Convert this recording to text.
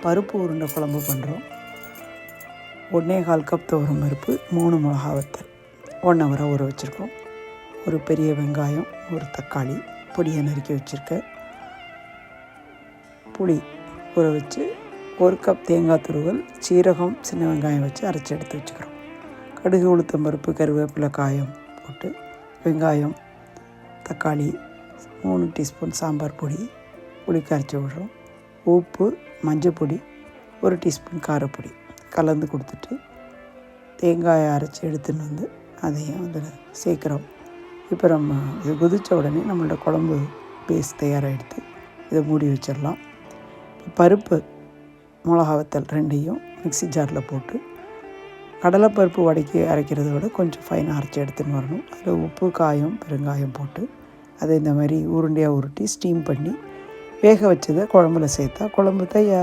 பருப்பு உருண்டை குழம்பு பண்ணுறோம். 1 1/4 கப் துவரம் பருப்பு, 3 மிளகா வத்தல் 1 ஹவராக ஊற வச்சுருக்கோம். ஒரு பெரிய வெங்காயம், ஒரு தக்காளி பொடியை நறுக்கி வச்சுருக்கேன். புளி ஊற வச்சு 1 கப் தேங்காய் துருவல், சீரகம், சின்ன வெங்காயம் வச்சு அரைச்சி எடுத்து வச்சுக்கிறோம். கடுகு, உளுத்தம்பருப்பு, கருவேப்பிலை, காயம் போட்டு வெங்காயம், தக்காளி, 3 டீஸ்பூன் சாம்பார் பொடி, புளி கரைச்சி விடுறோம். உப்பு, மஞ்சள் பொடி, 1 டீஸ்பூன் காரப்பொடி கலந்து கொடுத்துட்டு தேங்காயை அரைச்சி எடுத்துன்னு வந்து அதையும் அதில் சேர்க்குறோம். இப்போ நம்ம இது கொதித்த உடனே நம்மளோட குழம்பு பேஸ்ட் தயாராகிடுது. இதை மூடி வச்சிடலாம். பருப்பு, மிளகா வத்தல் 2ஐயும் மிக்ஸி ஜாரில் போட்டு கடலைப்பருப்பு வடைக்கு அரைக்கிறத விட கொஞ்சம் ஃபைனாக அரைச்சி எடுத்துன்னு வரணும். அதில் உப்பு, காயம், பெருங்காயம் போட்டு அதை இந்த மாதிரி உருண்டையாக உருட்டி ஸ்டீம் பண்ணி வேக வச்சதை குழம்புல சேர்த்தா குழம்பு தயார்.